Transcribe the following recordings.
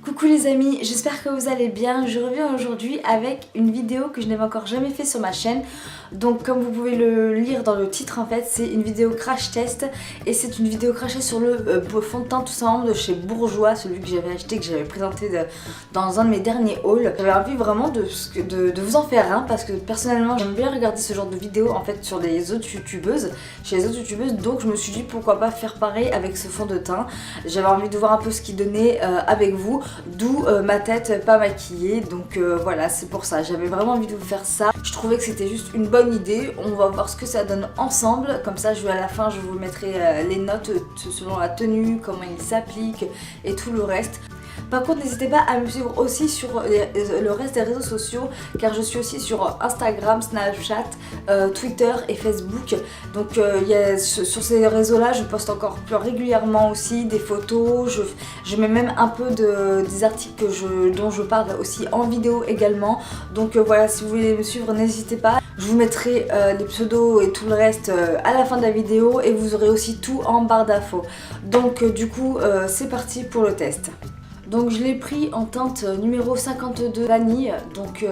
Coucou les amis, j'espère que vous allez bien. Je reviens aujourd'hui avec une vidéo que je n'avais encore jamais fait sur ma chaîne. Donc comme vous pouvez le lire dans le titre en fait, c'est une vidéo crash test. Et c'est une vidéo crash test sur le fond de teint tout simplement de chez Bourjois, celui que j'avais acheté, que j'avais présenté dans un de mes derniers hauls. J'avais envie vraiment de vous en faire un parce que personnellement j'aime bien regarder ce genre de vidéos en fait sur les autres youtubeuses, chez les autres youtubeuses. Donc je me suis dit pourquoi pas faire pareil avec ce fond de teint. J'avais envie de voir un peu ce qu'il donnait avec vous. D'où ma tête pas maquillée, donc voilà, c'est pour ça, j'avais vraiment envie de vous faire ça. Je trouvais que c'était juste une bonne idée. On va voir ce que ça donne ensemble, comme ça à la fin je vous mettrai les notes selon la tenue, comment il s'applique et tout le reste. Par contre n'hésitez pas à me suivre aussi sur le reste des réseaux sociaux, car je suis aussi sur Instagram, Snapchat, Twitter et Facebook. Donc sur ces réseaux là je poste encore plus régulièrement aussi des photos, je mets même un peu des articles dont je parle aussi en vidéo également. Donc voilà, si vous voulez me suivre n'hésitez pas. Je vous mettrai les pseudos et tout le reste à la fin de la vidéo et vous aurez aussi tout en barre d'infos. Donc du coup c'est parti pour le test. Donc je l'ai pris en teinte numéro 52 vanille, donc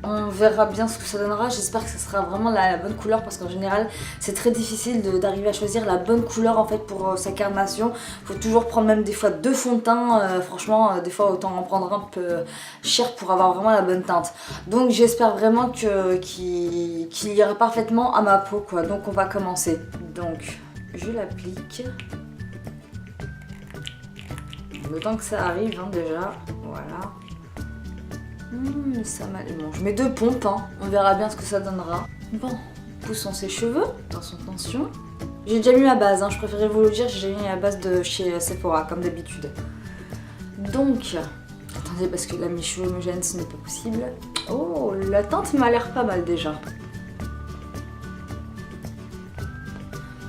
on verra bien ce que ça donnera. J'espère que ce sera vraiment la bonne couleur parce qu'en général c'est très difficile d'arriver à choisir la bonne couleur en fait pour sa carnation. Faut toujours prendre même des fois deux fonds de teint, franchement des fois autant en prendre un peu cher pour avoir vraiment la bonne teinte. Donc j'espère vraiment qu'il ira parfaitement à ma peau quoi. Donc on va commencer. Donc je l'applique. Le temps que ça arrive hein, déjà, voilà. Ça m'a... Bon, je mets deux pompes, hein. On verra bien ce que ça donnera. Bon, poussons ses cheveux, attention, attention. J'ai déjà mis ma base, hein. Je préférais vous le dire, j'ai déjà mis la base de chez Sephora, comme d'habitude. Donc, attendez, parce que là mes cheveux me gênent, ce n'est pas possible. Oh, la teinte m'a l'air pas mal déjà.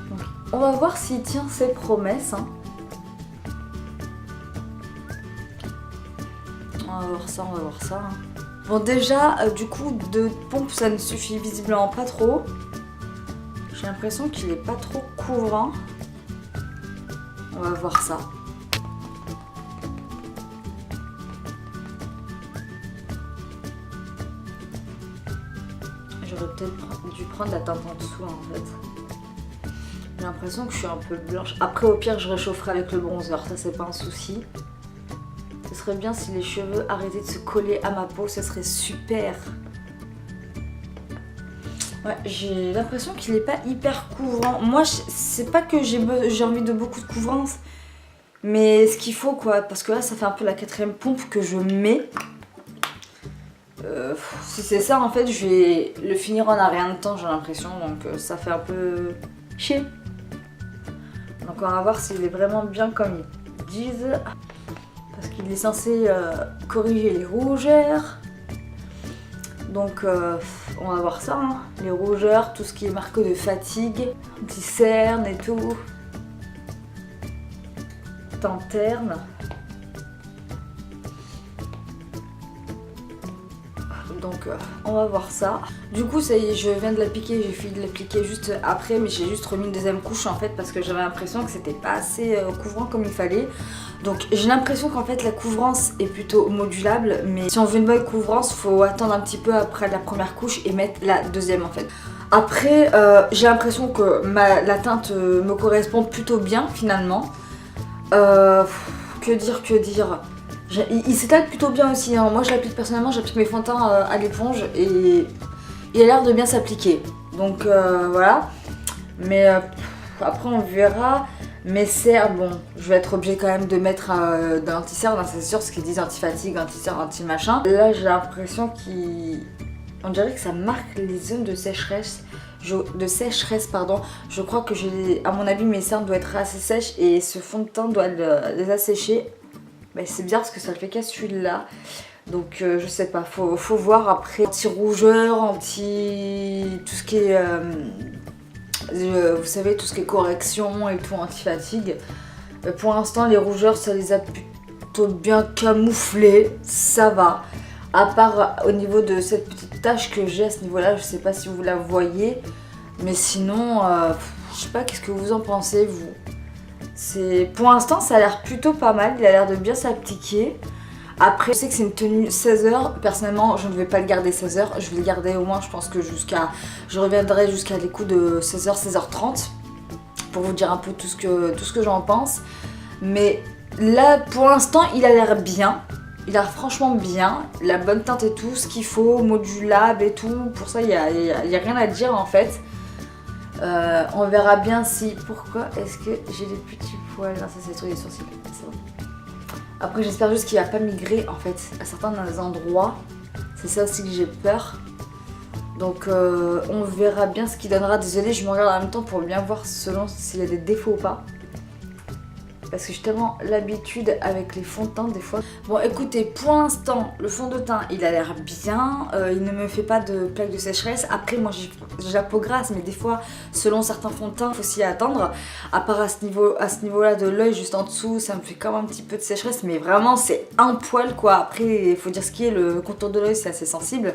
Donc, on va voir s'il tient ses promesses, hein. On va voir ça, on va voir ça. Hein. Bon déjà, du coup, de pompe, ça ne suffit visiblement pas trop. J'ai l'impression qu'il est pas trop couvrant. On va voir ça. J'aurais peut-être dû prendre la teinte en dessous en fait. J'ai l'impression que je suis un peu blanche. Après au pire, je réchaufferai avec le bronzer, ça c'est pas un souci. Ce serait bien si les cheveux arrêtaient de se coller à ma peau, ce serait super. Ouais, j'ai l'impression qu'il n'est pas hyper couvrant. Moi, c'est pas que j'ai envie de beaucoup de couvrance, mais ce qu'il faut quoi, parce que là, ça fait un peu la quatrième pompe que je mets. Si c'est ça, en fait, je vais le finir en un rien de temps, j'ai l'impression, donc ça fait un peu chier. Donc on va voir s'il est vraiment bien comme ils disent. Parce qu'il est censé corriger les rougeurs. Donc on va voir ça, hein. Les rougeurs, tout ce qui est marqué de fatigue, anti-cerne et tout. Teint terne. Donc on va voir ça. Du coup ça y est, je viens de l'appliquer, j'ai fini de l'appliquer juste après, mais j'ai juste remis une deuxième couche en fait parce que j'avais l'impression que c'était pas assez couvrant comme il fallait. Donc j'ai l'impression qu'en fait la couvrance est plutôt modulable, mais si on veut une bonne couvrance, faut attendre un petit peu après la première couche et mettre la deuxième en fait. Après j'ai l'impression que la teinte me correspond plutôt bien finalement. Que dire. Il s'étale plutôt bien aussi, hein. Moi je l'applique personnellement, j'applique mes fonds de teint à l'éponge et il a l'air de bien s'appliquer. Donc voilà. Mais après on verra. Mes cernes, bon, je vais être obligée quand même de mettre de l'anti-cerne, c'est sûr, ce qu'ils disent anti-fatigue, anti-cerne, anti-machin. Là j'ai l'impression on dirait que ça marque les zones de sécheresse. Pardon. Je crois que à mon avis mes cernes doivent être assez sèches et ce fond de teint doit les assécher. Ben, c'est bien parce que ça le fait qu'à celui-là. Donc je sais pas, faut voir après. Anti-rougeur, tout ce qui est... vous savez, tout ce qui est correction et tout, anti-fatigue. Pour l'instant les rougeurs ça les a plutôt bien camouflées, ça va. À part au niveau de cette petite tache que j'ai à ce niveau-là, je sais pas si vous la voyez. Mais sinon, je sais pas, qu'est-ce que vous en pensez vous? Pour l'instant ça a l'air plutôt pas mal, il a l'air de bien s'appliquer. Après, je sais que c'est une tenue 16 heures. Personnellement, je ne vais pas le garder 16 heures. Je vais le garder au moins, je pense que je reviendrai jusqu'à les coups de 16 heures, 16h30 pour vous dire un peu tout ce que j'en pense. Mais là, pour l'instant, il a l'air bien. Il a l'air franchement bien. La bonne teinte et tout, ce qu'il faut, modulable et tout. Pour ça, il y a rien à dire en fait. On verra bien si... Pourquoi est-ce que j'ai des petits poils? Non, ça c'est sur les sourcils. Après j'espère juste qu'il va pas migrer en fait à certains endroits. C'est ça aussi que j'ai peur. Donc on verra bien ce qu'il donnera. Désolée, je me regarde en même temps pour bien voir selon s'il y a des défauts ou pas. Parce que j'ai tellement l'habitude avec les fonds de teint des fois. Bon écoutez, pour l'instant le fond de teint il a l'air bien, il ne me fait pas de plaques de sécheresse. Après moi j'ai la peau grasse, mais des fois selon certains fonds de teint il faut s'y attendre. À part à ce niveau là de l'œil juste en dessous, ça me fait quand même un petit peu de sécheresse, mais vraiment c'est un poil quoi. Après il faut dire ce qui est, le contour de l'œil c'est assez sensible.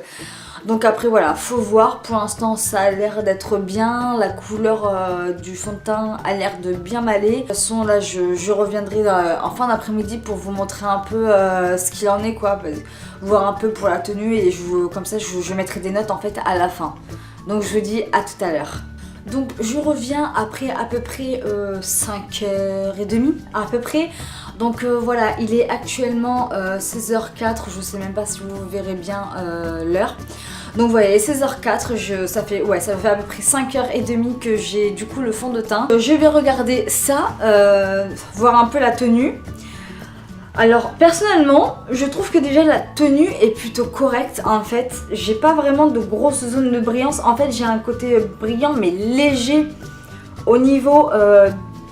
Donc après voilà, faut voir, pour l'instant ça a l'air d'être bien, la couleur du fond de teint a l'air de bien m'aller. De toute façon là je reviendrai en fin d'après-midi pour vous montrer un peu ce qu'il en est quoi, voir un peu pour la tenue et comme ça je mettrai des notes en fait à la fin. Donc je vous dis à tout à l'heure. Donc je reviens après à peu près 5h30 à peu près. Donc voilà, il est actuellement 16h04, je sais même pas si vous verrez bien l'heure. Donc voilà, il est 16h04, ça fait à peu près 5h30 que j'ai du coup le fond de teint. Je vais regarder ça, voir un peu la tenue. Alors personnellement, je trouve que déjà la tenue est plutôt correcte en fait. J'ai pas vraiment de grosses zones de brillance. En fait j'ai un côté brillant mais léger au niveau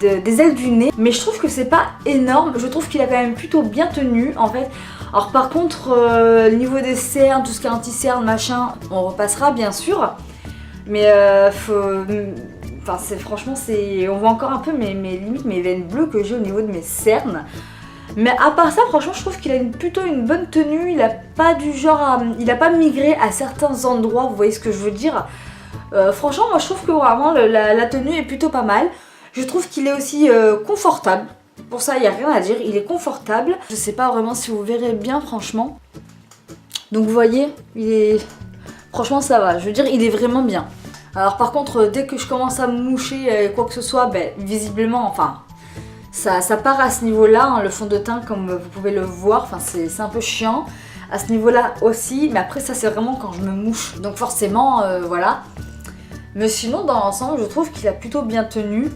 des ailes du nez. Mais je trouve que c'est pas énorme. Je trouve qu'il a quand même plutôt bien tenu en fait. Alors par contre, le niveau des cernes, tout ce qui est anti-cernes, machin, on repassera bien sûr. Mais franchement, on voit encore un peu mes limites, mes veines bleues que j'ai au niveau de mes cernes. Mais à part ça, franchement, je trouve qu'il a plutôt une bonne tenue. Il a pas du genre il a pas migré à certains endroits, vous voyez ce que je veux dire. Franchement, moi je trouve que vraiment la tenue est plutôt pas mal. Je trouve qu'il est aussi confortable. Pour ça, il n'y a rien à dire, il est confortable. Je sais pas vraiment si vous verrez bien, franchement. Donc vous voyez, franchement ça va, je veux dire, il est vraiment bien. Alors par contre, dès que je commence à me moucher quoi que ce soit, visiblement, enfin, ça part à ce niveau-là, hein, le fond de teint, comme vous pouvez le voir, enfin c'est un peu chiant. À ce niveau-là aussi, mais après ça c'est vraiment quand je me mouche. Donc forcément, voilà. Mais sinon, dans l'ensemble, je trouve qu'il a plutôt bien tenu.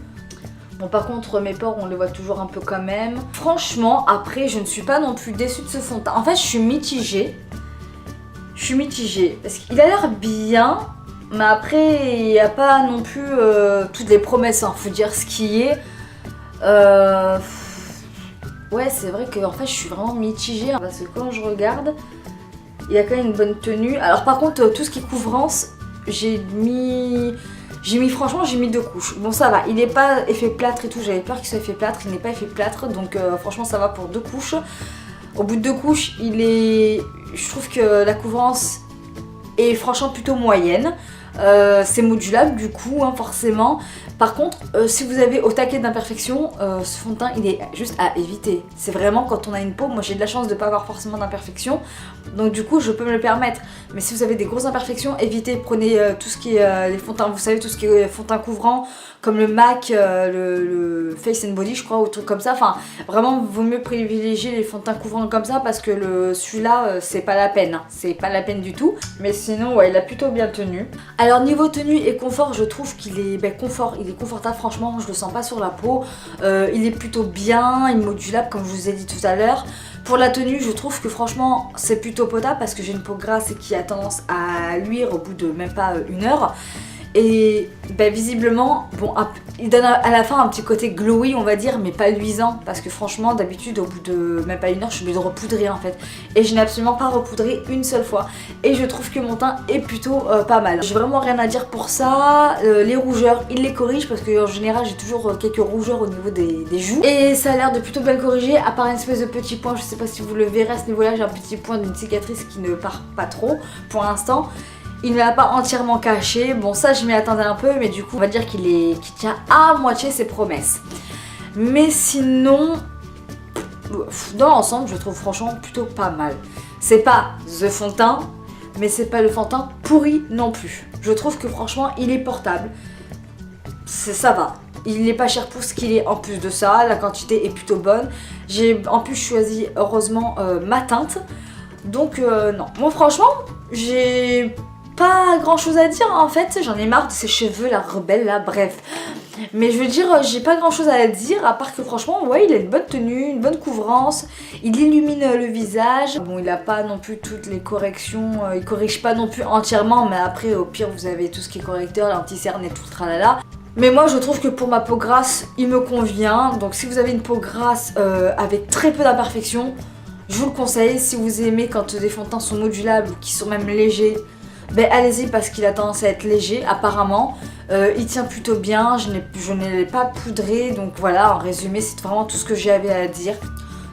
Bon par contre mes pores on les voit toujours un peu quand même. Franchement après je ne suis pas non plus déçue de ce fond de teint. En fait je suis mitigée. Parce qu'il a l'air bien. Mais après il n'y a pas non plus toutes les promesses, hein. Faut dire ce qui est. Ouais c'est vrai que en fait je suis vraiment mitigée. Parce que quand je regarde, il a quand même une bonne tenue. Alors par contre tout ce qui est couvrance, franchement j'ai mis 2 couches. Bon ça va, il n'est pas effet plâtre et tout, j'avais peur qu'il soit effet plâtre, il n'est pas effet plâtre, donc franchement ça va pour 2 couches. Au bout de 2 couches, je trouve que la couvrance est franchement plutôt moyenne. C'est modulable du coup, hein, forcément. Par contre, si vous avez au taquet d'imperfections, ce fond de teint il est juste à éviter. C'est vraiment quand on a une peau, moi j'ai de la chance de ne pas avoir forcément d'imperfections, donc du coup je peux me le permettre. Mais si vous avez des grosses imperfections, évitez, prenez tout ce qui est les fonds de teint, vous savez, tout ce qui est fond de teint couvrant, comme le MAC, le Face and Body je crois, ou truc comme ça. Enfin vraiment vaut mieux privilégier les fonds de teint couvrants comme ça, parce que celui-là c'est pas la peine, hein. C'est pas la peine du tout. Mais sinon ouais, il a plutôt bien tenu. Alors niveau tenue et confort, je trouve qu'il est il est confortable, franchement je le sens pas sur la peau. Il est plutôt bien, il est modulable comme je vous ai dit tout à l'heure. Pour la tenue, je trouve que franchement c'est plutôt potable, parce que j'ai une peau grasse et qui a tendance à luire au bout de même pas 1 heure. Et visiblement, bon, il donne à la fin un petit côté glowy on va dire, mais pas luisant, parce que franchement d'habitude au bout de même pas 1 heure je suis obligée de repoudrer en fait. Et je n'ai absolument pas repoudré une seule fois. Et je trouve que mon teint est plutôt pas mal. J'ai vraiment rien à dire pour ça. Les rougeurs, il les corrige, parce que en général j'ai toujours quelques rougeurs au niveau des joues. Et ça a l'air de plutôt bien corriger, à part une espèce de petit point, je sais pas si vous le verrez à ce niveau là, j'ai un petit point d'une cicatrice qui ne part pas trop pour l'instant. Il ne l'a pas entièrement caché, bon ça je m'y attendais un peu, mais du coup on va dire qu'il tient à moitié ses promesses. Mais sinon, dans l'ensemble, je trouve franchement plutôt pas mal. C'est pas The fond de teint, mais c'est pas le fond de teint pourri non plus. Je trouve que franchement, il est portable. Ça va. Il n'est pas cher pour ce qu'il est en plus de ça. La quantité est plutôt bonne. J'ai en plus choisi heureusement ma teinte. Donc non. Moi franchement, j'ai pas grand chose à dire en fait. J'en ai marre de ces cheveux la rebelle là. Bref. Mais je veux dire, j'ai pas grand chose à dire à part que franchement, ouais, il a une bonne tenue, une bonne couvrance, il illumine le visage. Bon, il a pas non plus toutes les corrections, il corrige pas non plus entièrement, mais après, au pire, vous avez tout ce qui est correcteur, l'anti-cerne et tout le tralala. Mais moi, je trouve que pour ma peau grasse, il me convient. Donc, si vous avez une peau grasse avec très peu d'imperfections, je vous le conseille. Si vous aimez quand des fonds de teint sont modulables ou qui sont même légers, ben allez-y parce qu'il a tendance à être léger apparemment. Il tient plutôt bien, je ne l'ai pas poudré, donc voilà, en résumé c'est vraiment tout ce que j'avais à dire.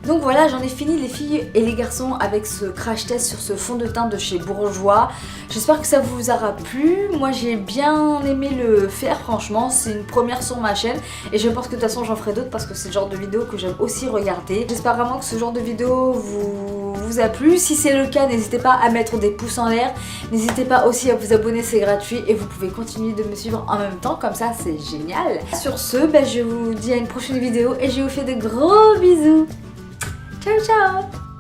Donc voilà, j'en ai fini les filles et les garçons avec ce crash test sur ce fond de teint de chez Bourjois. J'espère que ça vous aura plu. Moi j'ai bien aimé le faire, franchement, c'est une première sur ma chaîne et je pense que de toute façon j'en ferai d'autres parce que c'est le genre de vidéo que j'aime aussi regarder. J'espère vraiment que ce genre de vidéo vous a plu. Si c'est le cas, n'hésitez pas à mettre des pouces en l'air, n'hésitez pas aussi à vous abonner, c'est gratuit et vous pouvez continuer de me suivre en même temps, comme ça c'est génial. Sur ce, ben, je vous dis à une prochaine vidéo et je vous fais de gros bisous. Ciao ciao!